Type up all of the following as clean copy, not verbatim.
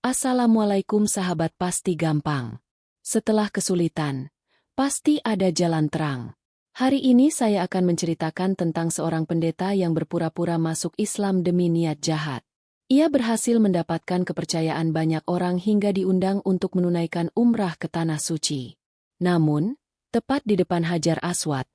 Assalamualaikum sahabat, pasti gampang. Setelah kesulitan, pasti ada jalan terang. Hari ini saya akan menceritakan tentang seorang pendeta yang berpura-pura masuk Islam demi niat jahat. Ia berhasil mendapatkan kepercayaan banyak orang hingga diundang untuk menunaikan umrah ke Tanah Suci. Namun, tepat di depan Hajar Aswad,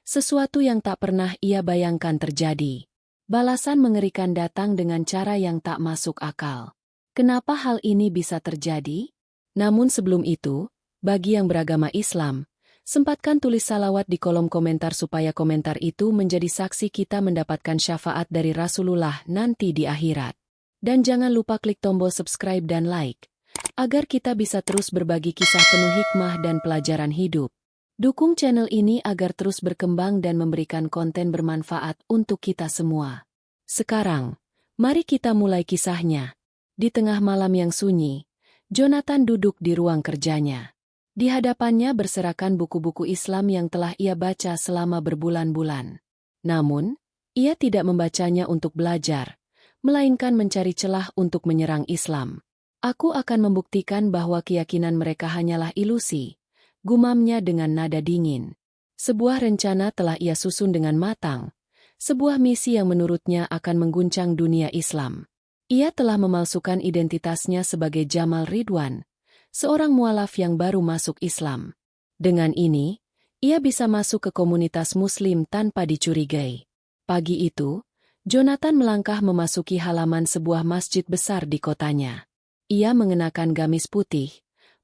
sesuatu yang tak pernah ia bayangkan terjadi. Balasan mengerikan datang dengan cara yang tak masuk akal. Kenapa hal ini bisa terjadi? Namun sebelum itu, bagi yang beragama Islam, sempatkan tulis salawat di kolom komentar supaya komentar itu menjadi saksi kita mendapatkan syafaat dari Rasulullah nanti di akhirat. Dan jangan lupa klik tombol subscribe dan like, agar kita bisa terus berbagi kisah penuh hikmah dan pelajaran hidup. Dukung channel ini agar terus berkembang dan memberikan konten bermanfaat untuk kita semua. Sekarang, mari kita mulai kisahnya. Di tengah malam yang sunyi, Jonathan duduk di ruang kerjanya. Di hadapannya berserakan buku-buku Islam yang telah ia baca selama berbulan-bulan. Namun, ia tidak membacanya untuk belajar, melainkan mencari celah untuk menyerang Islam. Aku akan membuktikan bahwa keyakinan mereka hanyalah ilusi, gumamnya dengan nada dingin. Sebuah rencana telah ia susun dengan matang, sebuah misi yang menurutnya akan mengguncang dunia Islam. Ia telah memalsukan identitasnya sebagai Jamal Ridwan, seorang mualaf yang baru masuk Islam. Dengan ini, ia bisa masuk ke komunitas Muslim tanpa dicurigai. Pagi itu, Jonathan melangkah memasuki halaman sebuah masjid besar di kotanya. Ia mengenakan gamis putih,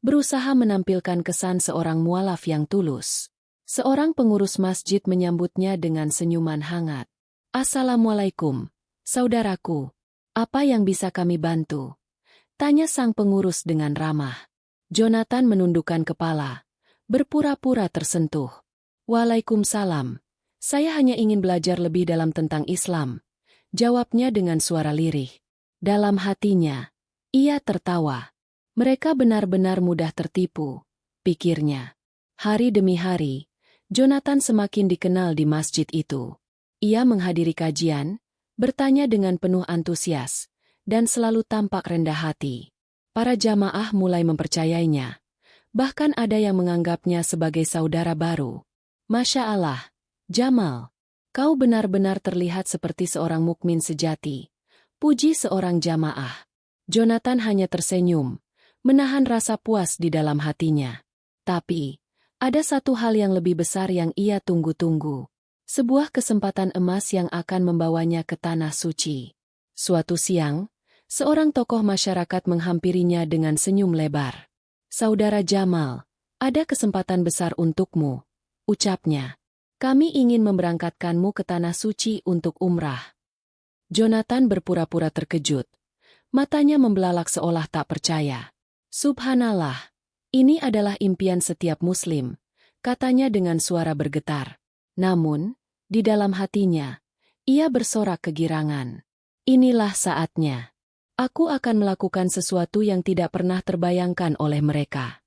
berusaha menampilkan kesan seorang mualaf yang tulus. Seorang pengurus masjid menyambutnya dengan senyuman hangat. "Assalamualaikum, saudaraku. Apa yang bisa kami bantu?" tanya sang pengurus dengan ramah. Jonathan menundukkan kepala, berpura-pura tersentuh. "Waalaikumsalam. Saya hanya ingin belajar lebih dalam tentang Islam," jawabnya dengan suara lirih. Dalam hatinya, ia tertawa. Mereka benar-benar mudah tertipu, pikirnya. Hari demi hari, Jonathan semakin dikenal di masjid itu. Ia menghadiri kajian, bertanya dengan penuh antusias, dan selalu tampak rendah hati. Para jamaah mulai mempercayainya. Bahkan ada yang menganggapnya sebagai saudara baru. "Masya Allah, Jamal, kau benar-benar terlihat seperti seorang mukmin sejati," puji seorang jamaah. Jonathan hanya tersenyum, menahan rasa puas di dalam hatinya. Tapi, ada satu hal yang lebih besar yang ia tunggu-tunggu. Sebuah kesempatan emas yang akan membawanya ke Tanah Suci. Suatu siang, seorang tokoh masyarakat menghampirinya dengan senyum lebar. "Saudara Jamal, ada kesempatan besar untukmu," ucapnya. "Kami ingin memberangkatkanmu ke Tanah Suci untuk umrah." Jonathan berpura-pura terkejut. Matanya membelalak seolah tak percaya. "Subhanallah, ini adalah impian setiap Muslim," katanya dengan suara bergetar. Namun, di dalam hatinya, ia bersorak kegirangan. "Inilah saatnya. Aku akan melakukan sesuatu yang tidak pernah terbayangkan oleh mereka."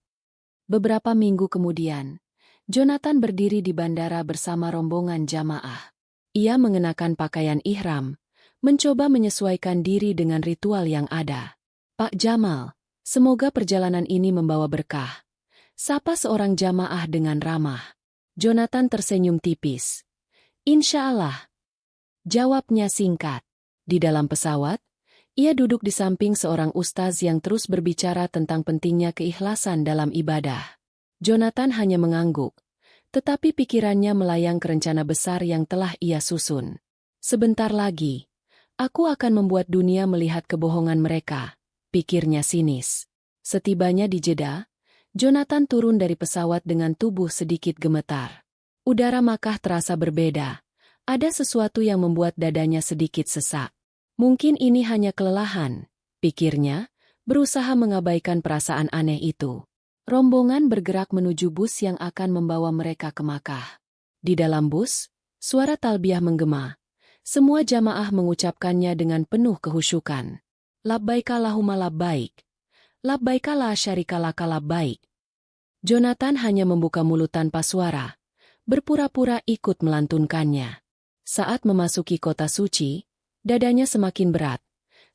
Beberapa minggu kemudian, Jonathan berdiri di bandara bersama rombongan jamaah. Ia mengenakan pakaian ihram, mencoba menyesuaikan diri dengan ritual yang ada. "Pak Jamal, semoga perjalanan ini membawa berkah," sapa seorang jamaah dengan ramah. Jonathan tersenyum tipis. "Insya Allah," jawabnya singkat. Di dalam pesawat, ia duduk di samping seorang ustaz yang terus berbicara tentang pentingnya keikhlasan dalam ibadah. Jonathan hanya mengangguk, tetapi pikirannya melayang ke rencana besar yang telah ia susun. "Sebentar lagi, aku akan membuat dunia melihat kebohongan mereka," pikirnya sinis. Setibanya di Jeddah, Jonathan turun dari pesawat dengan tubuh sedikit gemetar. Udara Makkah terasa berbeda. Ada sesuatu yang membuat dadanya sedikit sesak. Mungkin ini hanya kelelahan, pikirnya, berusaha mengabaikan perasaan aneh itu. Rombongan bergerak menuju bus yang akan membawa mereka ke Makkah. Di dalam bus, suara talbiyah menggema. Semua jamaah mengucapkannya dengan penuh kehusyukan. "Labbaik Allahumma labbaik. Labbaik la syarika laka labbaik." Jonathan hanya membuka mulut tanpa suara, berpura-pura ikut melantunkannya. Saat memasuki kota suci, dadanya semakin berat,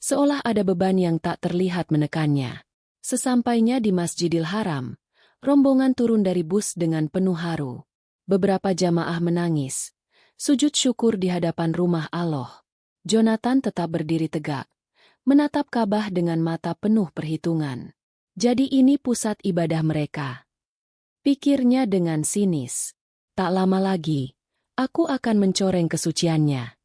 seolah ada beban yang tak terlihat menekannya. Sesampainya di Masjidil Haram, rombongan turun dari bus dengan penuh haru. Beberapa jamaah menangis, sujud syukur di hadapan rumah Allah. Jonathan tetap berdiri tegak, menatap Ka'bah dengan mata penuh perhitungan. Jadi ini pusat ibadah mereka, pikirnya dengan sinis. Tak lama lagi, aku akan mencoreng kesuciannya.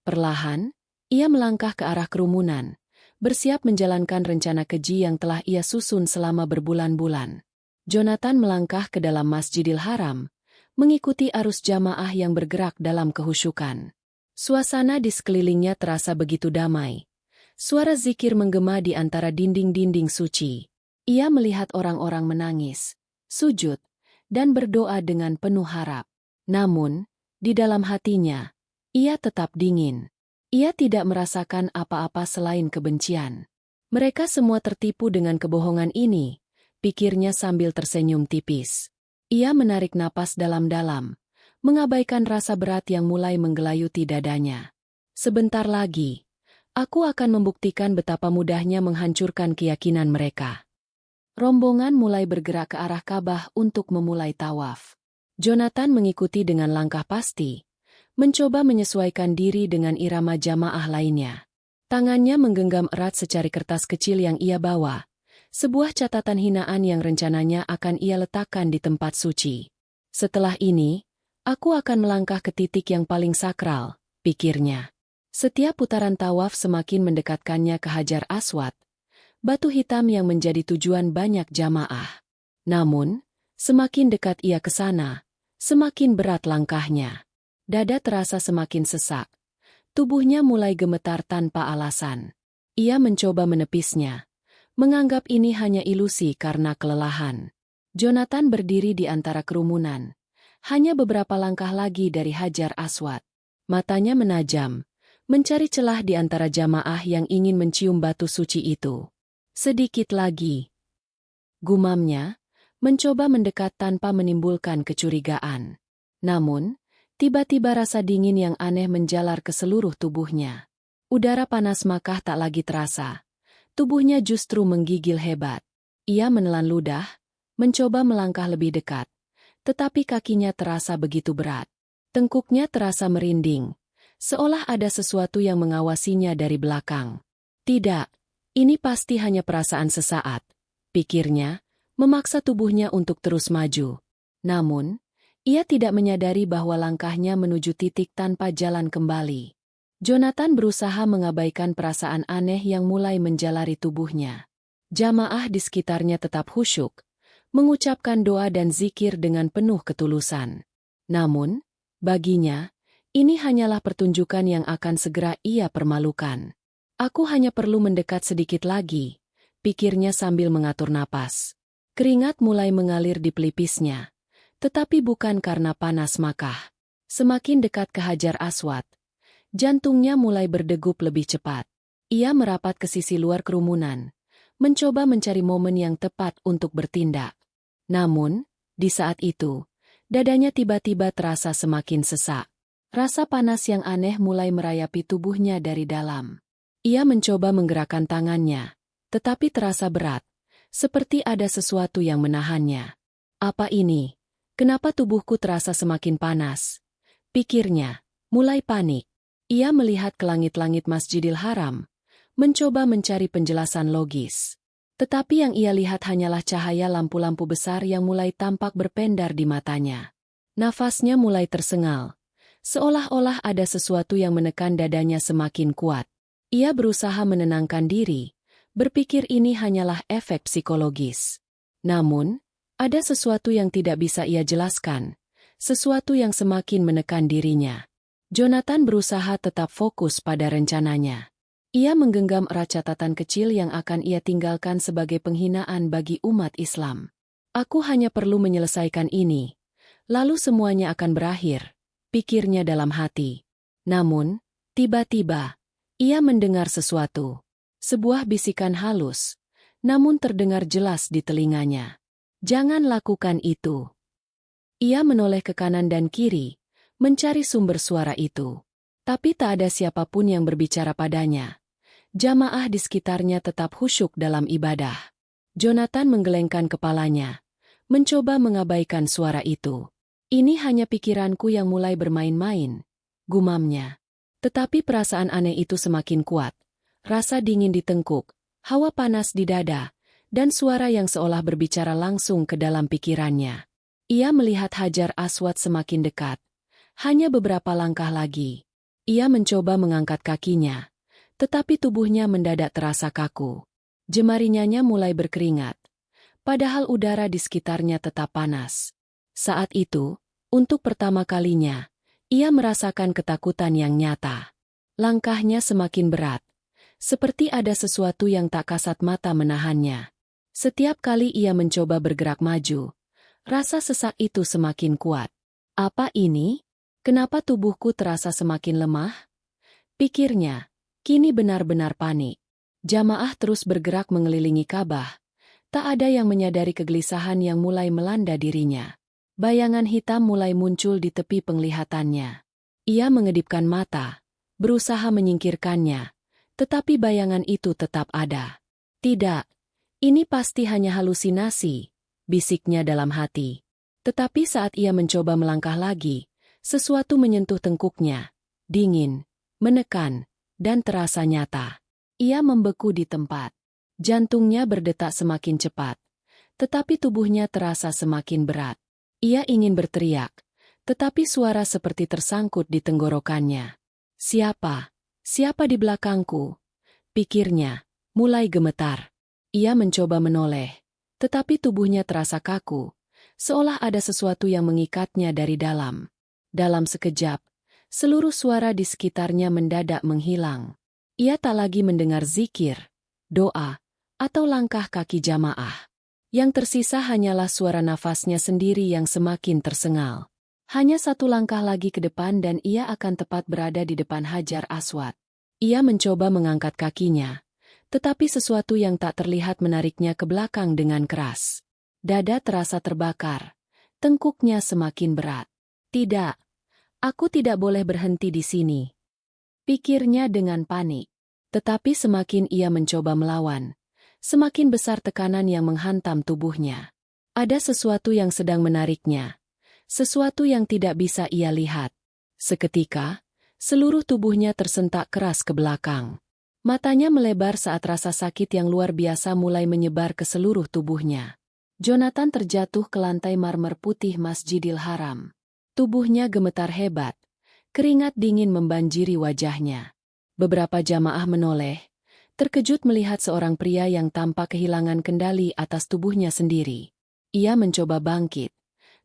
Perlahan, ia melangkah ke arah kerumunan, bersiap menjalankan rencana keji yang telah ia susun selama berbulan-bulan. Jonathan melangkah ke dalam Masjidil Haram, mengikuti arus jamaah yang bergerak dalam kehusyukan. Suasana di sekelilingnya terasa begitu damai. Suara zikir menggema di antara dinding-dinding suci. Ia melihat orang-orang menangis, sujud, dan berdoa dengan penuh harap. Namun, di dalam hatinya, ia tetap dingin. Ia tidak merasakan apa-apa selain kebencian. Mereka semua tertipu dengan kebohongan ini, pikirnya sambil tersenyum tipis. Ia menarik napas dalam-dalam, mengabaikan rasa berat yang mulai menggelayuti dadanya. Sebentar lagi, aku akan membuktikan betapa mudahnya menghancurkan keyakinan mereka. Rombongan mulai bergerak ke arah Ka'bah untuk memulai tawaf. Jonathan mengikuti dengan langkah pasti, mencoba menyesuaikan diri dengan irama jamaah lainnya. Tangannya menggenggam erat secari kertas kecil yang ia bawa, sebuah catatan hinaan yang rencananya akan ia letakkan di tempat suci. Setelah ini, aku akan melangkah ke titik yang paling sakral, pikirnya. Setiap putaran tawaf semakin mendekatkannya ke Hajar Aswad, batu hitam yang menjadi tujuan banyak jamaah. Namun, semakin dekat ia ke sana, semakin berat langkahnya. Dada terasa semakin sesak. Tubuhnya mulai gemetar tanpa alasan. Ia mencoba menepisnya, menganggap ini hanya ilusi karena kelelahan. Jonathan berdiri di antara kerumunan, hanya beberapa langkah lagi dari Hajar Aswad. Matanya menajam, mencari celah di antara jamaah yang ingin mencium batu suci itu. Sedikit lagi, gumamnya, mencoba mendekat tanpa menimbulkan kecurigaan. Namun, tiba-tiba rasa dingin yang aneh menjalar ke seluruh tubuhnya. Udara panas Makkah tak lagi terasa. Tubuhnya justru menggigil hebat. Ia menelan ludah, mencoba melangkah lebih dekat. Tetapi kakinya terasa begitu berat. Tengkuknya terasa merinding, seolah ada sesuatu yang mengawasinya dari belakang. Tidak. Ini pasti hanya perasaan sesaat, pikirnya, memaksa tubuhnya untuk terus maju. Namun, ia tidak menyadari bahwa langkahnya menuju titik tanpa jalan kembali. Jonathan berusaha mengabaikan perasaan aneh yang mulai menjalari tubuhnya. Jamaah di sekitarnya tetap khusyuk, mengucapkan doa dan zikir dengan penuh ketulusan. Namun, baginya, ini hanyalah pertunjukan yang akan segera ia permalukan. Aku hanya perlu mendekat sedikit lagi, pikirnya sambil mengatur napas. Keringat mulai mengalir di pelipisnya, tetapi bukan karena panas Makkah. Semakin dekat ke Hajar Aswad, jantungnya mulai berdegup lebih cepat. Ia merapat ke sisi luar kerumunan, mencoba mencari momen yang tepat untuk bertindak. Namun, di saat itu, dadanya tiba-tiba terasa semakin sesak. Rasa panas yang aneh mulai merayapi tubuhnya dari dalam. Ia mencoba menggerakkan tangannya, tetapi terasa berat, seperti ada sesuatu yang menahannya. Apa ini? Kenapa tubuhku terasa semakin panas? Pikirnya, mulai panik. Ia melihat ke langit-langit Masjidil Haram, mencoba mencari penjelasan logis. Tetapi yang ia lihat hanyalah cahaya lampu-lampu besar yang mulai tampak berpendar di matanya. Nafasnya mulai tersengal, seolah-olah ada sesuatu yang menekan dadanya semakin kuat. Ia berusaha menenangkan diri, berpikir ini hanyalah efek psikologis. Namun, ada sesuatu yang tidak bisa ia jelaskan, sesuatu yang semakin menekan dirinya. Jonathan berusaha tetap fokus pada rencananya. Ia menggenggam erat catatan kecil yang akan ia tinggalkan sebagai penghinaan bagi umat Islam. Aku hanya perlu menyelesaikan ini, lalu semuanya akan berakhir, pikirnya dalam hati. Namun, tiba-tiba, ia mendengar sesuatu. Sebuah bisikan halus, namun terdengar jelas di telinganya. Jangan lakukan itu. Ia menoleh ke kanan dan kiri, mencari sumber suara itu. Tapi tak ada siapapun yang berbicara padanya. Jamaah di sekitarnya tetap khusyuk dalam ibadah. Jonathan menggelengkan kepalanya, mencoba mengabaikan suara itu. Ini hanya pikiranku yang mulai bermain-main, gumamnya. Tetapi perasaan aneh itu semakin kuat. Rasa dingin di tengkuk, hawa panas di dada, dan suara yang seolah berbicara langsung ke dalam pikirannya. Ia melihat Hajar Aswad semakin dekat. Hanya beberapa langkah lagi. Ia mencoba mengangkat kakinya, tetapi tubuhnya mendadak terasa kaku. Jemarinya mulai berkeringat, padahal udara di sekitarnya tetap panas. Saat itu, untuk pertama kalinya, ia merasakan ketakutan yang nyata. Langkahnya semakin berat, seperti ada sesuatu yang tak kasat mata menahannya. Setiap kali ia mencoba bergerak maju, rasa sesak itu semakin kuat. Apa ini? Kenapa tubuhku terasa semakin lemah? Pikirnya, kini benar-benar panik. Jamaah terus bergerak mengelilingi Ka'bah. Tak ada yang menyadari kegelisahan yang mulai melanda dirinya. Bayangan hitam mulai muncul di tepi penglihatannya. Ia mengedipkan mata, berusaha menyingkirkannya, tetapi bayangan itu tetap ada. Tidak, ini pasti hanya halusinasi, bisiknya dalam hati. Tetapi saat ia mencoba melangkah lagi, sesuatu menyentuh tengkuknya, dingin, menekan, dan terasa nyata. Ia membeku di tempat. Jantungnya berdetak semakin cepat, tetapi tubuhnya terasa semakin berat. Ia ingin berteriak, tetapi suara seperti tersangkut di tenggorokannya. Siapa? Siapa di belakangku? Pikirnya, mulai gemetar. Ia mencoba menoleh, tetapi tubuhnya terasa kaku, seolah ada sesuatu yang mengikatnya dari dalam. Dalam sekejap, seluruh suara di sekitarnya mendadak menghilang. Ia tak lagi mendengar zikir, doa, atau langkah kaki jamaah. Yang tersisa hanyalah suara nafasnya sendiri yang semakin tersengal. Hanya satu langkah lagi ke depan dan ia akan tepat berada di depan Hajar Aswad. Ia mencoba mengangkat kakinya, tetapi sesuatu yang tak terlihat menariknya ke belakang dengan keras. Dada terasa terbakar, tengkuknya semakin berat. Tidak, aku tidak boleh berhenti di sini, pikirnya dengan panik. Tetapi semakin ia mencoba melawan, semakin besar tekanan yang menghantam tubuhnya. Ada sesuatu yang sedang menariknya, sesuatu yang tidak bisa ia lihat. Seketika, seluruh tubuhnya tersentak keras ke belakang. Matanya melebar saat rasa sakit yang luar biasa mulai menyebar ke seluruh tubuhnya. Jonathan terjatuh ke lantai marmer putih Masjidil Haram. Tubuhnya gemetar hebat, keringat dingin membanjiri wajahnya. Beberapa jamaah menoleh, terkejut melihat seorang pria yang tampak kehilangan kendali atas tubuhnya sendiri. Ia mencoba bangkit,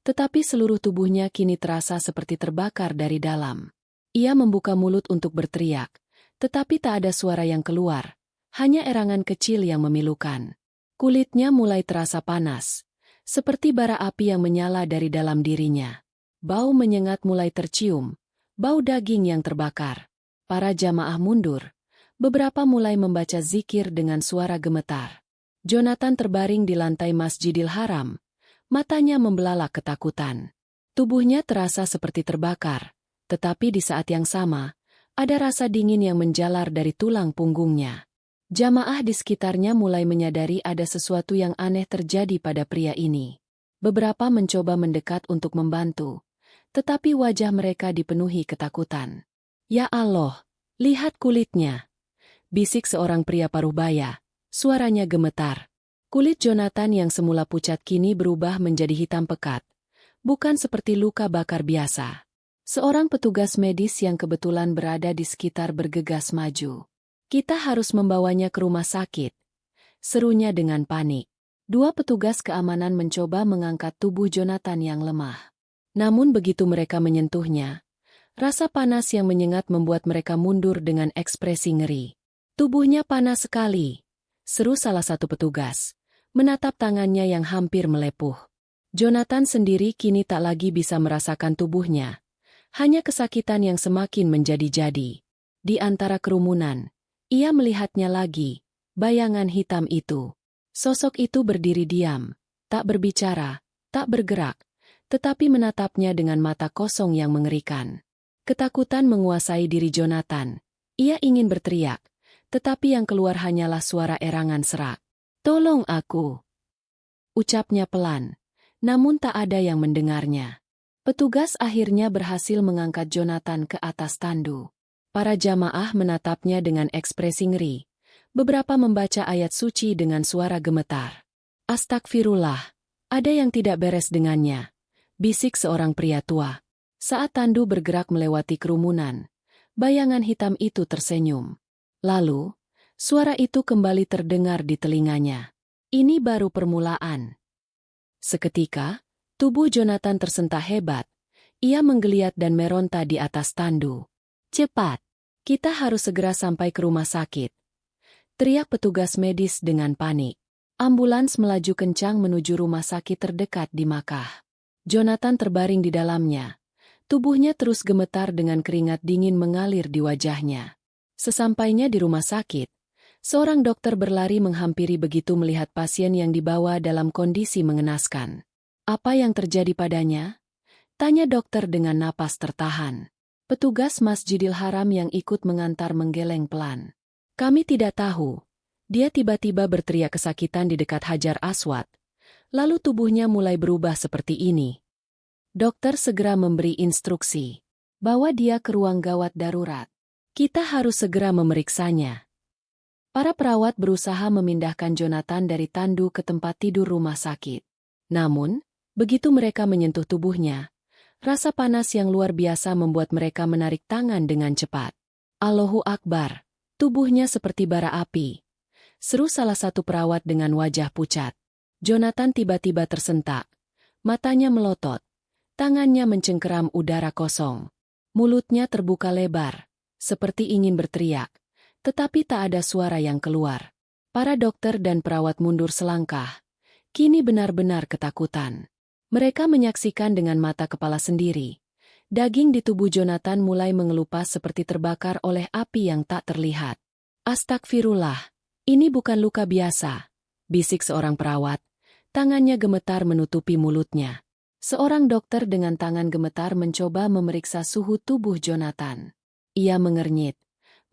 tetapi seluruh tubuhnya kini terasa seperti terbakar dari dalam. Ia membuka mulut untuk berteriak, tetapi tak ada suara yang keluar, hanya erangan kecil yang memilukan. Kulitnya mulai terasa panas, seperti bara api yang menyala dari dalam dirinya. Bau menyengat mulai tercium, bau daging yang terbakar. Para jamaah mundur, beberapa mulai membaca zikir dengan suara gemetar. Jonathan terbaring di lantai Masjidil Haram, matanya membelalak ketakutan. Tubuhnya terasa seperti terbakar, tetapi di saat yang sama, ada rasa dingin yang menjalar dari tulang punggungnya. Jamaah di sekitarnya mulai menyadari ada sesuatu yang aneh terjadi pada pria ini. Beberapa mencoba mendekat untuk membantu, tetapi wajah mereka dipenuhi ketakutan. Ya Allah, lihat kulitnya, bisik seorang pria paruhbaya, suaranya gemetar. Kulit Jonathan yang semula pucat kini berubah menjadi hitam pekat, bukan seperti luka bakar biasa. Seorang petugas medis yang kebetulan berada di sekitar bergegas maju. Kita harus membawanya ke rumah sakit, serunya dengan panik. Dua petugas keamanan mencoba mengangkat tubuh Jonathan yang lemah. Namun begitu mereka menyentuhnya, rasa panas yang menyengat membuat mereka mundur dengan ekspresi ngeri. Tubuhnya panas sekali, seru salah satu petugas, menatap tangannya yang hampir melepuh. Jonathan sendiri kini tak lagi bisa merasakan tubuhnya, hanya kesakitan yang semakin menjadi-jadi. Di antara kerumunan, ia melihatnya lagi, bayangan hitam itu. Sosok itu berdiri diam, tak berbicara, tak bergerak, tetapi menatapnya dengan mata kosong yang mengerikan. Ketakutan menguasai diri Jonathan. Ia ingin berteriak, tetapi yang keluar hanyalah suara erangan serak. "Tolong aku!" ucapnya pelan, namun tak ada yang mendengarnya. Petugas akhirnya berhasil mengangkat Jonathan ke atas tandu. Para jamaah menatapnya dengan ekspresi ngeri. Beberapa membaca ayat suci dengan suara gemetar. "Astagfirullah, ada yang tidak beres dengannya," bisik seorang pria tua. Saat tandu bergerak melewati kerumunan, bayangan hitam itu tersenyum. Lalu, suara itu kembali terdengar di telinganya. Ini baru permulaan. Seketika, tubuh Jonathan tersentak hebat. Ia menggeliat dan meronta di atas tandu. "Cepat! Kita harus segera sampai ke rumah sakit!" teriak petugas medis dengan panik. Ambulans melaju kencang menuju rumah sakit terdekat di Makkah. Jonathan terbaring di dalamnya. Tubuhnya terus gemetar dengan keringat dingin mengalir di wajahnya. Sesampainya di rumah sakit, seorang dokter berlari menghampiri begitu melihat pasien yang dibawa dalam kondisi mengenaskan. "Apa yang terjadi padanya?" tanya dokter dengan napas tertahan. Petugas Masjidil Haram yang ikut mengantar menggeleng pelan. "Kami tidak tahu." Dia tiba-tiba berteriak kesakitan di dekat Hajar Aswad. Lalu tubuhnya mulai berubah seperti ini. Dokter segera memberi instruksi. "Bawa dia ke ruang gawat darurat. Kita harus segera memeriksanya." Para perawat berusaha memindahkan Jonathan dari tandu ke tempat tidur rumah sakit. Namun, begitu mereka menyentuh tubuhnya, rasa panas yang luar biasa membuat mereka menarik tangan dengan cepat. "Allahu Akbar, tubuhnya seperti bara api," seru salah satu perawat dengan wajah pucat. Jonathan tiba-tiba tersentak. Matanya melotot. Tangannya mencengkeram udara kosong. Mulutnya terbuka lebar, seperti ingin berteriak. Tetapi tak ada suara yang keluar. Para dokter dan perawat mundur selangkah. Kini benar-benar ketakutan. Mereka menyaksikan dengan mata kepala sendiri. Daging di tubuh Jonathan mulai mengelupas seperti terbakar oleh api yang tak terlihat. "Astagfirullah, ini bukan luka biasa," bisik seorang perawat. Tangannya gemetar menutupi mulutnya. Seorang dokter dengan tangan gemetar mencoba memeriksa suhu tubuh Jonathan. Ia mengernyit,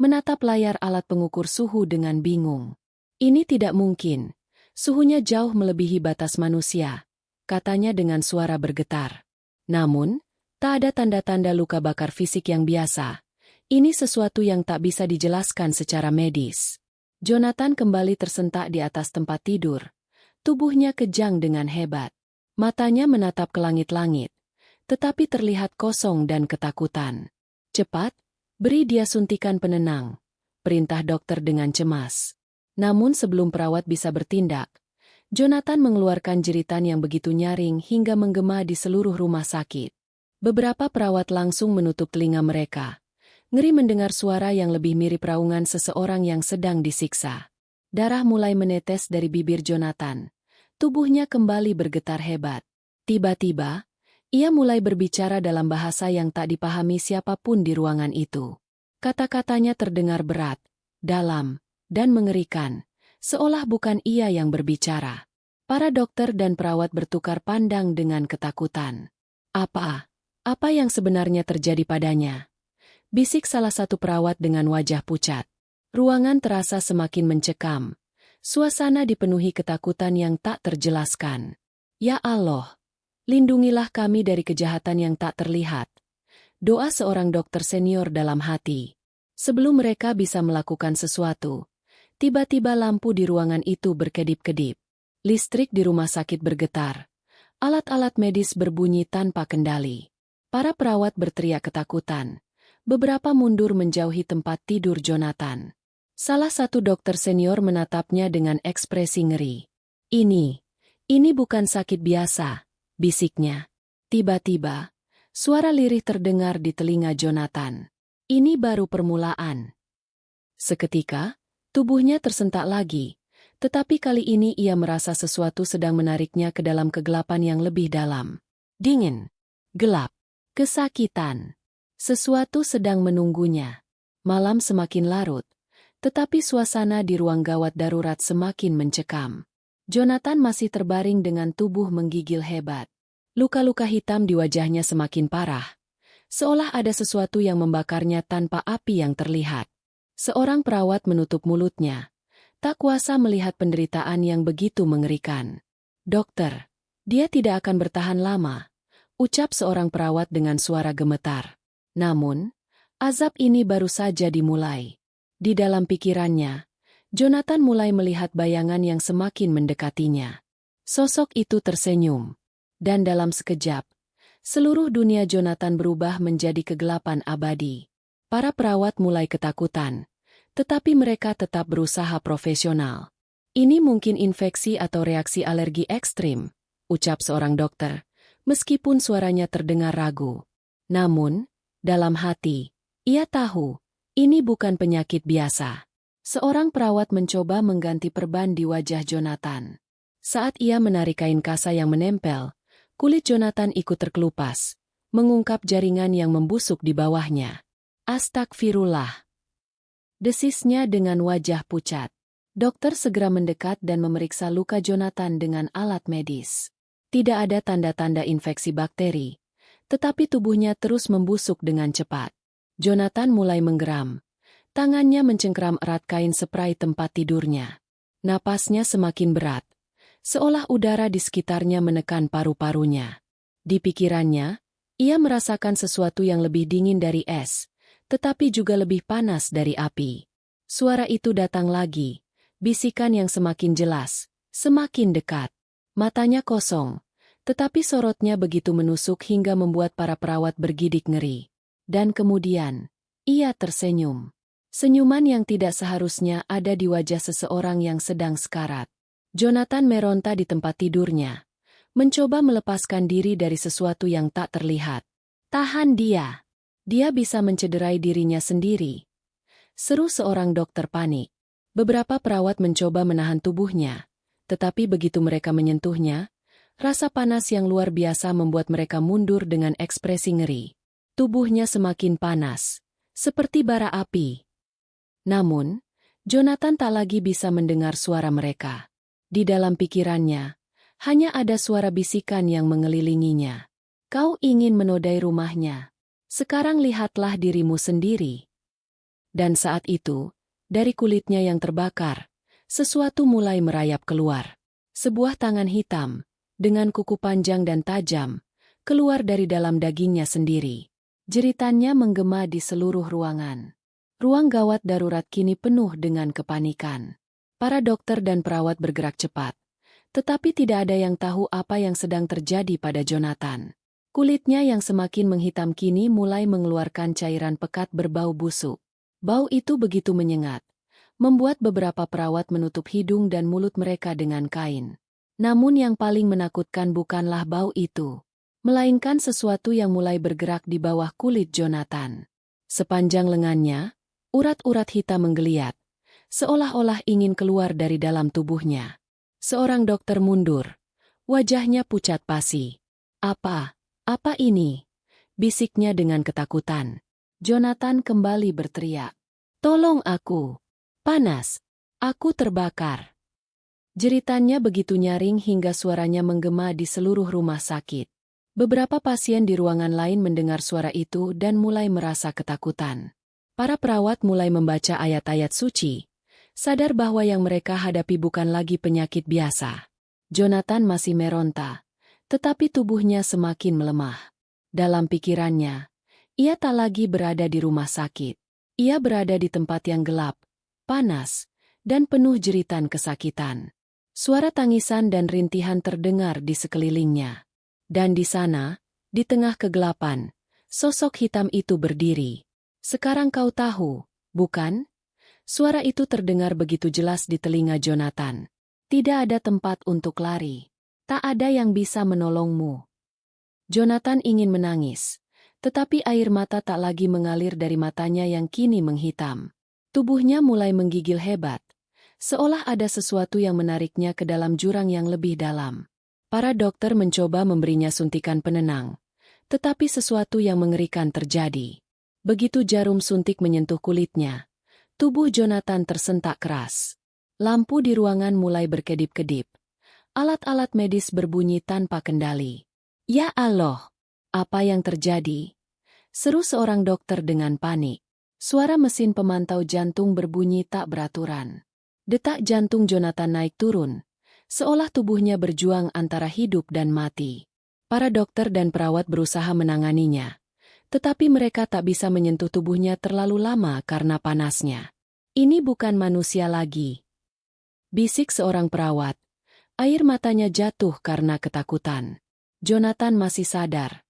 menatap layar alat pengukur suhu dengan bingung. "Ini tidak mungkin. Suhunya jauh melebihi batas manusia," katanya dengan suara bergetar. Namun, tak ada tanda-tanda luka bakar fisik yang biasa. Ini sesuatu yang tak bisa dijelaskan secara medis. Jonathan kembali tersentak di atas tempat tidur. Tubuhnya kejang dengan hebat. Matanya menatap ke langit-langit, tetapi terlihat kosong dan ketakutan. "Cepat, beri dia suntikan penenang," perintah dokter dengan cemas. Namun sebelum perawat bisa bertindak, Jonathan mengeluarkan jeritan yang begitu nyaring hingga menggema di seluruh rumah sakit. Beberapa perawat langsung menutup telinga mereka. Ngeri mendengar suara yang lebih mirip raungan seseorang yang sedang disiksa. Darah mulai menetes dari bibir Jonathan. Tubuhnya kembali bergetar hebat. Tiba-tiba, ia mulai berbicara dalam bahasa yang tak dipahami siapapun di ruangan itu. Kata-katanya terdengar berat, dalam, dan mengerikan, seolah bukan ia yang berbicara. Para dokter dan perawat bertukar pandang dengan ketakutan. Apa yang sebenarnya terjadi padanya?" bisik salah satu perawat dengan wajah pucat. Ruangan terasa semakin mencekam. Suasana dipenuhi ketakutan yang tak terjelaskan. "Ya Allah, lindungilah kami dari kejahatan yang tak terlihat," doa seorang dokter senior dalam hati. Sebelum mereka bisa melakukan sesuatu, tiba-tiba lampu di ruangan itu berkedip-kedip. Listrik di rumah sakit bergetar. Alat-alat medis berbunyi tanpa kendali. Para perawat berteriak ketakutan. Beberapa mundur menjauhi tempat tidur Jonathan. Salah satu dokter senior menatapnya dengan ekspresi ngeri. Ini bukan sakit biasa," bisiknya. Tiba-tiba, suara lirih terdengar di telinga Jonathan. "Ini baru permulaan." Seketika, tubuhnya tersentak lagi, tetapi kali ini ia merasa sesuatu sedang menariknya ke dalam kegelapan yang lebih dalam. Dingin, gelap, kesakitan. Sesuatu sedang menunggunya. Malam semakin larut. Tetapi suasana di ruang gawat darurat semakin mencekam. Jonathan masih terbaring dengan tubuh menggigil hebat. Luka-luka hitam di wajahnya semakin parah, seolah ada sesuatu yang membakarnya tanpa api yang terlihat. Seorang perawat menutup mulutnya, tak kuasa melihat penderitaan yang begitu mengerikan. "Dokter, dia tidak akan bertahan lama," ucap seorang perawat dengan suara gemetar. Namun, azab ini baru saja dimulai. Di dalam pikirannya, Jonathan mulai melihat bayangan yang semakin mendekatinya. Sosok itu tersenyum. Dan dalam sekejap, seluruh dunia Jonathan berubah menjadi kegelapan abadi. Para perawat mulai ketakutan, tetapi mereka tetap berusaha profesional. "Ini mungkin infeksi atau reaksi alergi ekstrim," ucap seorang dokter, meskipun suaranya terdengar ragu. Namun, dalam hati, ia tahu, ini bukan penyakit biasa. Seorang perawat mencoba mengganti perban di wajah Jonathan. Saat ia menarik kain kasa yang menempel, kulit Jonathan ikut terkelupas, mengungkap jaringan yang membusuk di bawahnya. "Astagfirullah," desisnya dengan wajah pucat. Dokter segera mendekat dan memeriksa luka Jonathan dengan alat medis. Tidak ada tanda-tanda infeksi bakteri, tetapi tubuhnya terus membusuk dengan cepat. Jonathan mulai menggeram. Tangannya mencengkeram erat kain spray tempat tidurnya. Napasnya semakin berat, seolah udara di sekitarnya menekan paru-parunya. Di pikirannya, ia merasakan sesuatu yang lebih dingin dari es, tetapi juga lebih panas dari api. Suara itu datang lagi, bisikan yang semakin jelas, semakin dekat. Matanya kosong, tetapi sorotnya begitu menusuk hingga membuat para perawat bergidik ngeri. Dan kemudian, ia tersenyum. Senyuman yang tidak seharusnya ada di wajah seseorang yang sedang sekarat. Jonathan meronta di tempat tidurnya, mencoba melepaskan diri dari sesuatu yang tak terlihat. "Tahan dia! Dia bisa mencederai dirinya sendiri," seru seorang dokter panik. Beberapa perawat mencoba menahan tubuhnya, tetapi begitu mereka menyentuhnya, rasa panas yang luar biasa membuat mereka mundur dengan ekspresi ngeri. Tubuhnya semakin panas, seperti bara api. Namun, Jonathan tak lagi bisa mendengar suara mereka. Di dalam pikirannya, hanya ada suara bisikan yang mengelilinginya. "Kau ingin menodai rumahnya. Sekarang lihatlah dirimu sendiri." Dan saat itu, dari kulitnya yang terbakar, sesuatu mulai merayap keluar. Sebuah tangan hitam, dengan kuku panjang dan tajam, keluar dari dalam dagingnya sendiri. Jeritannya menggema di seluruh ruangan. Ruang gawat darurat kini penuh dengan kepanikan. Para dokter dan perawat bergerak cepat, tetapi tidak ada yang tahu apa yang sedang terjadi pada Jonathan. Kulitnya yang semakin menghitam kini mulai mengeluarkan cairan pekat berbau busuk. Bau itu begitu menyengat, membuat beberapa perawat menutup hidung dan mulut mereka dengan kain. Namun yang paling menakutkan bukanlah bau itu, melainkan sesuatu yang mulai bergerak di bawah kulit Jonathan. Sepanjang lengannya, urat-urat hitam menggeliat, seolah-olah ingin keluar dari dalam tubuhnya. Seorang dokter mundur, wajahnya pucat pasi. Apa ini?" bisiknya dengan ketakutan. Jonathan kembali berteriak, "Tolong aku! Panas! Aku terbakar!" Jeritannya begitu nyaring hingga suaranya menggema di seluruh rumah sakit. Beberapa pasien di ruangan lain mendengar suara itu dan mulai merasa ketakutan. Para perawat mulai membaca ayat-ayat suci, sadar bahwa yang mereka hadapi bukan lagi penyakit biasa. Jonathan masih meronta, tetapi tubuhnya semakin melemah. Dalam pikirannya, ia tak lagi berada di rumah sakit. Ia berada di tempat yang gelap, panas, dan penuh jeritan kesakitan. Suara tangisan dan rintihan terdengar di sekelilingnya. Dan di sana, di tengah kegelapan, sosok hitam itu berdiri. "Sekarang kau tahu, bukan?" Suara itu terdengar begitu jelas di telinga Jonathan. "Tidak ada tempat untuk lari. Tak ada yang bisa menolongmu." Jonathan ingin menangis, tetapi air mata tak lagi mengalir dari matanya yang kini menghitam. Tubuhnya mulai menggigil hebat, seolah ada sesuatu yang menariknya ke dalam jurang yang lebih dalam. Para dokter mencoba memberinya suntikan penenang, tetapi sesuatu yang mengerikan terjadi. Begitu jarum suntik menyentuh kulitnya, tubuh Jonathan tersentak keras. Lampu di ruangan mulai berkedip-kedip. Alat-alat medis berbunyi tanpa kendali. "Ya Allah, apa yang terjadi?" seru seorang dokter dengan panik. Suara mesin pemantau jantung berbunyi tak beraturan. Detak jantung Jonathan naik turun, seolah tubuhnya berjuang antara hidup dan mati. Para dokter dan perawat berusaha menanganinya, tetapi mereka tak bisa menyentuh tubuhnya terlalu lama karena panasnya. Ini bukan manusia lagi, bisik seorang perawat. Air matanya jatuh karena ketakutan. Jonathan masih sadar,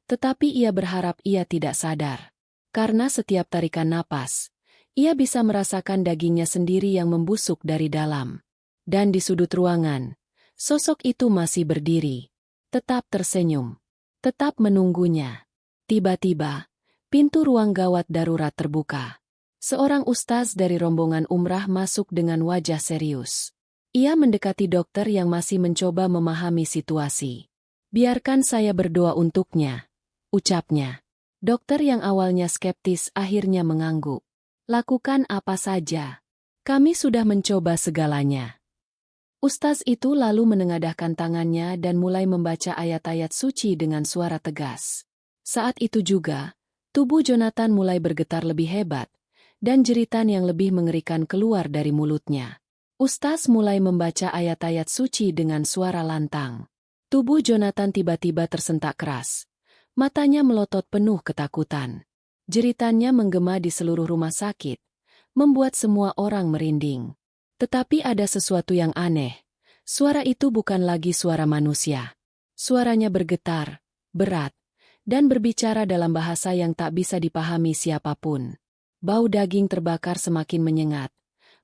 tetapi ia berharap ia tidak sadar. Karena setiap tarikan napas, ia bisa merasakan dagingnya sendiri yang membusuk dari dalam. Dan di sudut ruangan, sosok itu masih berdiri, tetap tersenyum, tetap menunggunya. Tiba-tiba, pintu ruang gawat darurat terbuka. Seorang ustaz dari rombongan umrah masuk dengan wajah serius. Ia mendekati dokter yang masih mencoba memahami situasi. "Biarkan saya berdoa untuknya," ucapnya. Dokter yang awalnya skeptis akhirnya mengangguk. "Lakukan apa saja. Kami sudah mencoba segalanya." Ustaz itu lalu menengadahkan tangannya dan mulai membaca ayat-ayat suci dengan suara tegas. Saat itu juga, tubuh Jonathan mulai bergetar lebih hebat, dan jeritan yang lebih mengerikan keluar dari mulutnya. Ustaz mulai membaca ayat-ayat suci dengan suara lantang. Tubuh Jonathan tiba-tiba tersentak keras. Matanya melotot penuh ketakutan. Jeritannya menggema di seluruh rumah sakit, membuat semua orang merinding. Tetapi ada sesuatu yang aneh. Suara itu bukan lagi suara manusia. Suaranya bergetar, berat, dan berbicara dalam bahasa yang tak bisa dipahami siapapun. Bau daging terbakar semakin menyengat,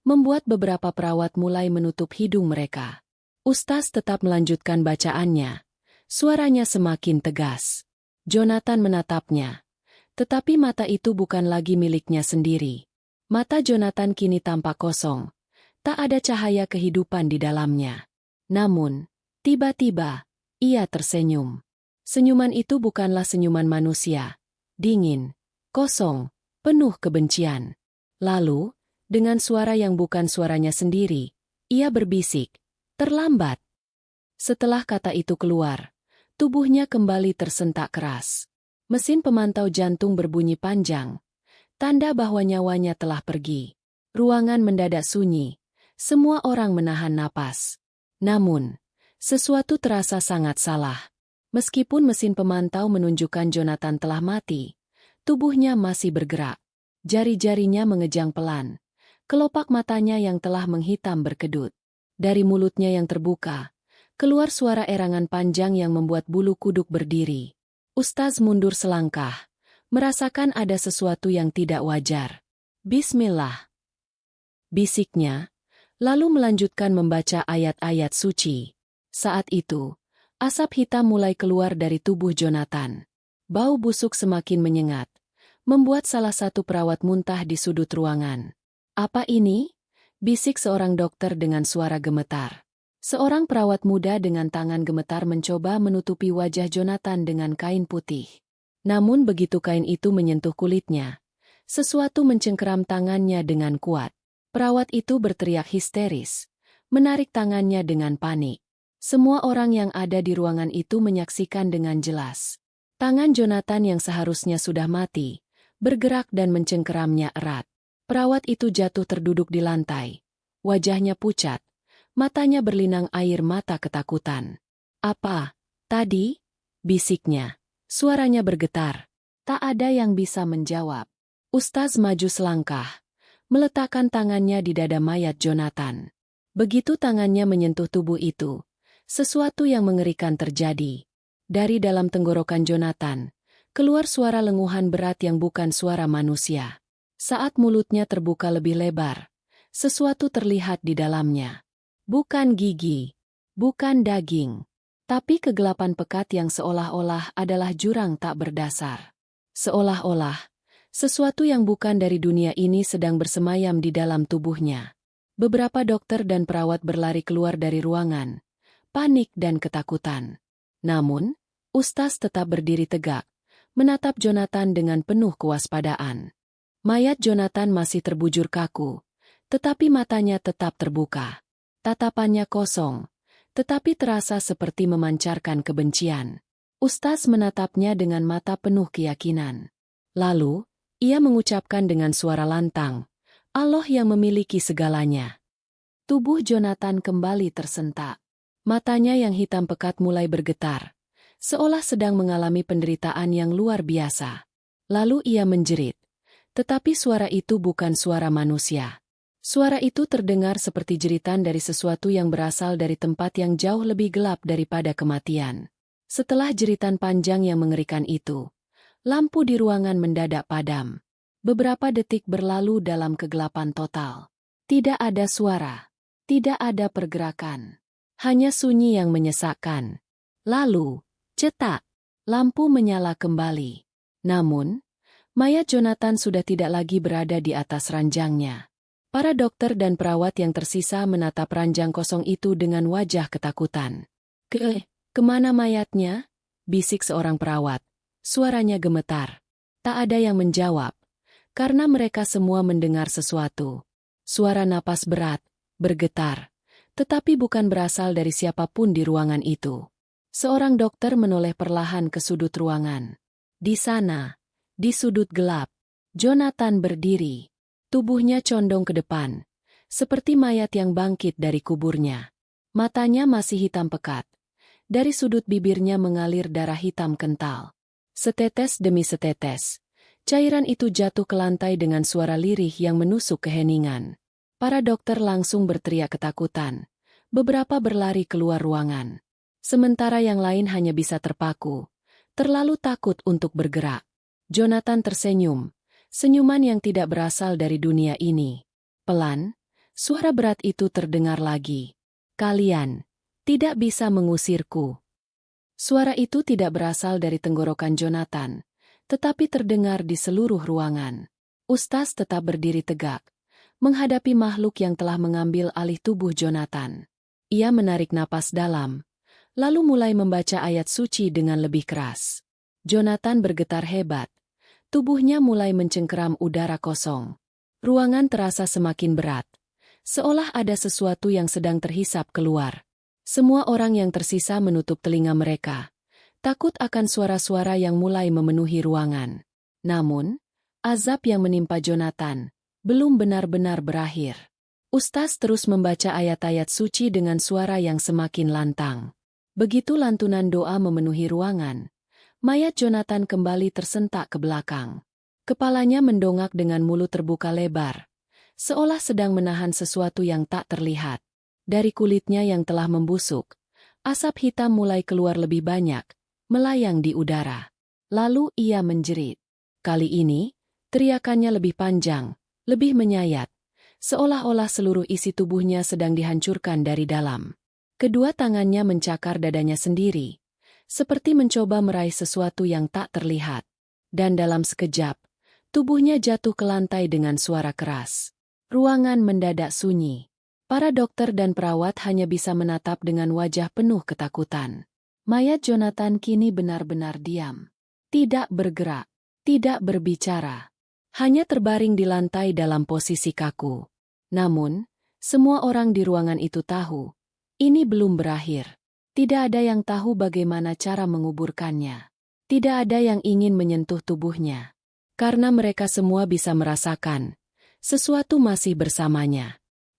membuat beberapa perawat mulai menutup hidung mereka. Ustaz tetap melanjutkan bacaannya. Suaranya semakin tegas. Jonathan menatapnya. Tetapi mata itu bukan lagi miliknya sendiri. Mata Jonathan kini tampak kosong. Tak ada cahaya kehidupan di dalamnya. Namun, tiba-tiba, ia tersenyum. Senyuman itu bukanlah senyuman manusia. Dingin, kosong, penuh kebencian. Lalu, dengan suara yang bukan suaranya sendiri, ia berbisik, "Terlambat." Setelah kata itu keluar, tubuhnya kembali tersentak keras. Mesin pemantau jantung berbunyi panjang, tanda bahwa nyawanya telah pergi. Ruangan mendadak sunyi, semua orang menahan napas. Namun, sesuatu terasa sangat salah. Meskipun mesin pemantau menunjukkan Jonathan telah mati, tubuhnya masih bergerak. Jari-jarinya mengejang pelan. Kelopak matanya yang telah menghitam berkedut. Dari mulutnya yang terbuka, keluar suara erangan panjang yang membuat bulu kuduk berdiri. Ustaz mundur selangkah, merasakan ada sesuatu yang tidak wajar. "Bismillah," bisiknya, lalu melanjutkan membaca ayat-ayat suci. Saat itu, asap hitam mulai keluar dari tubuh Jonathan. Bau busuk semakin menyengat, membuat salah satu perawat muntah di sudut ruangan. "Apa ini?" bisik seorang dokter dengan suara gemetar. Seorang perawat muda dengan tangan gemetar mencoba menutupi wajah Jonathan dengan kain putih. Namun begitu kain itu menyentuh kulitnya, sesuatu mencengkeram tangannya dengan kuat. Perawat itu berteriak histeris, menarik tangannya dengan panik. Semua orang yang ada di ruangan itu menyaksikan dengan jelas. Tangan Jonathan yang seharusnya sudah mati, bergerak dan mencengkeramnya erat. Perawat itu jatuh terduduk di lantai. Wajahnya pucat, matanya berlinang air mata ketakutan. "Apa tadi?" bisiknya. Suaranya bergetar. Tak ada yang bisa menjawab. Ustaz maju selangkah, meletakkan tangannya di dada mayat Jonathan. Begitu tangannya menyentuh tubuh itu, sesuatu yang mengerikan terjadi. Dari dalam tenggorokan Jonathan, keluar suara lenguhan berat yang bukan suara manusia. Saat mulutnya terbuka lebih lebar, sesuatu terlihat di dalamnya. Bukan gigi, bukan daging, tapi kegelapan pekat yang seolah-olah adalah jurang tak berdasar. Seolah-olah, sesuatu yang bukan dari dunia ini sedang bersemayam di dalam tubuhnya. Beberapa dokter dan perawat berlari keluar dari ruangan, panik dan ketakutan. Namun, Ustaz tetap berdiri tegak, menatap Jonathan dengan penuh kewaspadaan. Mayat Jonathan masih terbujur kaku, tetapi matanya tetap terbuka. Tatapannya kosong, tetapi terasa seperti memancarkan kebencian. Ustaz menatapnya dengan mata penuh keyakinan. Lalu, Ia mengucapkan dengan suara lantang, Allah yang memiliki segalanya. Tubuh Jonathan kembali tersentak. Matanya yang hitam pekat mulai bergetar, seolah sedang mengalami penderitaan yang luar biasa. Lalu ia menjerit. Tetapi suara itu bukan suara manusia. Suara itu terdengar seperti jeritan dari sesuatu yang berasal dari tempat yang jauh lebih gelap daripada kematian. Setelah jeritan panjang yang mengerikan itu, lampu di ruangan mendadak padam. Beberapa detik berlalu dalam kegelapan total. Tidak ada suara. Tidak ada pergerakan. Hanya sunyi yang menyesakkan. Lalu, cetak, lampu menyala kembali. Namun, mayat Jonathan sudah tidak lagi berada di atas ranjangnya. Para dokter dan perawat yang tersisa menatap ranjang kosong itu dengan wajah ketakutan. Kemana mayatnya? Bisik seorang perawat. Suaranya gemetar. Tak ada yang menjawab, karena mereka semua mendengar sesuatu. Suara napas berat, bergetar. Tetapi bukan berasal dari siapapun di ruangan itu. Seorang dokter menoleh perlahan ke sudut ruangan. Di sana, di sudut gelap, Jonathan berdiri. Tubuhnya condong ke depan, seperti mayat yang bangkit dari kuburnya. Matanya masih hitam pekat. Dari sudut bibirnya mengalir darah hitam kental. Setetes demi setetes, cairan itu jatuh ke lantai dengan suara lirih yang menusuk keheningan. Para dokter langsung berteriak ketakutan. Beberapa berlari keluar ruangan. Sementara yang lain hanya bisa terpaku. Terlalu takut untuk bergerak. Jonathan tersenyum. Senyuman yang tidak berasal dari dunia ini. Pelan, suara berat itu terdengar lagi. Kalian tidak bisa mengusirku. Suara itu tidak berasal dari tenggorokan Jonathan, tetapi terdengar di seluruh ruangan. Ustaz tetap berdiri tegak, menghadapi makhluk yang telah mengambil alih tubuh Jonathan. Ia menarik napas dalam, lalu mulai membaca ayat suci dengan lebih keras. Jonathan bergetar hebat. Tubuhnya mulai mencengkeram udara kosong. Ruangan terasa semakin berat, seolah ada sesuatu yang sedang terhisap keluar. Semua orang yang tersisa menutup telinga mereka, takut akan suara-suara yang mulai memenuhi ruangan. Namun, azab yang menimpa Jonathan belum benar-benar berakhir. Ustaz terus membaca ayat-ayat suci dengan suara yang semakin lantang. Begitu lantunan doa memenuhi ruangan, mayat Jonathan kembali tersentak ke belakang. Kepalanya mendongak dengan mulut terbuka lebar, seolah sedang menahan sesuatu yang tak terlihat. Dari kulitnya yang telah membusuk, asap hitam mulai keluar lebih banyak, melayang di udara. Lalu ia menjerit. Kali ini, teriakannya lebih panjang, lebih menyayat, seolah-olah seluruh isi tubuhnya sedang dihancurkan dari dalam. Kedua tangannya mencakar dadanya sendiri, seperti mencoba meraih sesuatu yang tak terlihat. Dan dalam sekejap, tubuhnya jatuh ke lantai dengan suara keras. Ruangan mendadak sunyi. Para dokter dan perawat hanya bisa menatap dengan wajah penuh ketakutan. Mayat Jonathan kini benar-benar diam. Tidak bergerak, tidak berbicara. Hanya terbaring di lantai dalam posisi kaku. Namun, semua orang di ruangan itu tahu, ini belum berakhir. Tidak ada yang tahu bagaimana cara menguburkannya. Tidak ada yang ingin menyentuh tubuhnya. Karena mereka semua bisa merasakan, sesuatu masih bersamanya.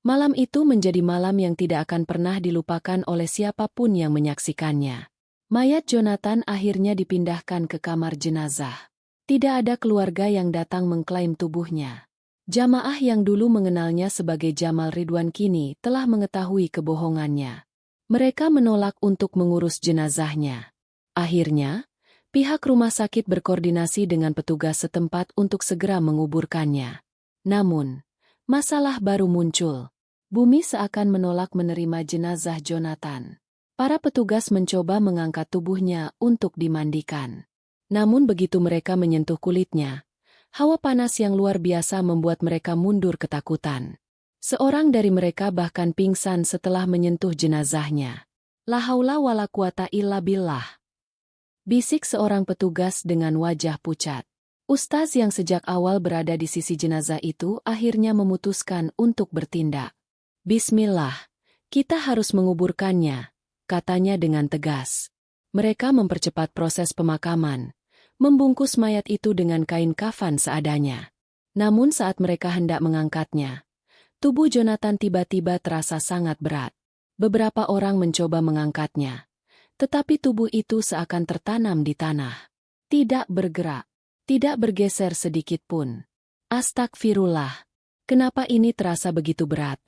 Malam itu menjadi malam yang tidak akan pernah dilupakan oleh siapapun yang menyaksikannya. Mayat Jonathan akhirnya dipindahkan ke kamar jenazah. Tidak ada keluarga yang datang mengklaim tubuhnya. Jamaah yang dulu mengenalnya sebagai Jamal Ridwan kini telah mengetahui kebohongannya. Mereka menolak untuk mengurus jenazahnya. Akhirnya, pihak rumah sakit berkoordinasi dengan petugas setempat untuk segera menguburkannya. Namun, masalah baru muncul. Bumi seakan menolak menerima jenazah Jonathan. Para petugas mencoba mengangkat tubuhnya untuk dimandikan. Namun begitu mereka menyentuh kulitnya, hawa panas yang luar biasa membuat mereka mundur ketakutan. Seorang dari mereka bahkan pingsan setelah menyentuh jenazahnya. La haula wala quwata illa billah. Bisik seorang petugas dengan wajah pucat. Ustaz yang sejak awal berada di sisi jenazah itu akhirnya memutuskan untuk bertindak. Bismillah, kita harus menguburkannya, katanya dengan tegas. Mereka mempercepat proses pemakaman, membungkus mayat itu dengan kain kafan seadanya. Namun saat mereka hendak mengangkatnya, tubuh Jonathan tiba-tiba terasa sangat berat. Beberapa orang mencoba mengangkatnya, tetapi tubuh itu seakan tertanam di tanah. Tidak bergerak, tidak bergeser sedikit pun. Astagfirullah, kenapa ini terasa begitu berat?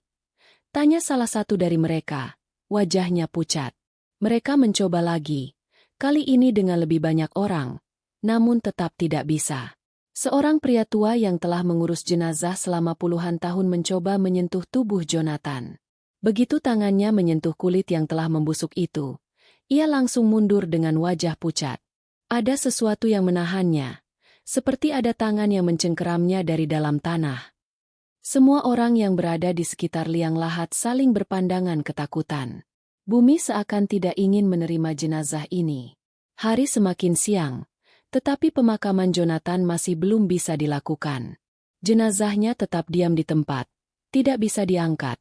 Tanya salah satu dari mereka, wajahnya pucat. Mereka mencoba lagi, kali ini dengan lebih banyak orang, namun tetap tidak bisa. Seorang pria tua yang telah mengurus jenazah selama puluhan tahun mencoba menyentuh tubuh Jonathan. Begitu tangannya menyentuh kulit yang telah membusuk itu, ia langsung mundur dengan wajah pucat. Ada sesuatu yang menahannya, seperti ada tangan yang mencengkeramnya dari dalam tanah. Semua orang yang berada di sekitar liang lahat saling berpandangan ketakutan. Bumi seakan tidak ingin menerima jenazah ini. Hari semakin siang, tetapi pemakaman Jonathan masih belum bisa dilakukan. Jenazahnya tetap diam di tempat, tidak bisa diangkat.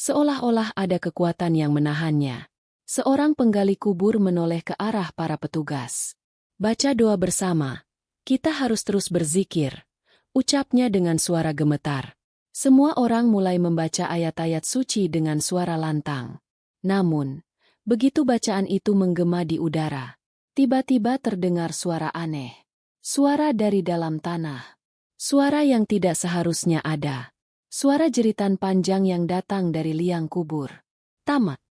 Seolah-olah ada kekuatan yang menahannya. Seorang penggali kubur menoleh ke arah para petugas. Baca doa bersama. Kita harus terus berzikir, ucapnya dengan suara gemetar. Semua orang mulai membaca ayat-ayat suci dengan suara lantang. Namun, begitu bacaan itu menggema di udara, tiba-tiba terdengar suara aneh. Suara dari dalam tanah. Suara yang tidak seharusnya ada. Suara jeritan panjang yang datang dari liang kubur. Tamat.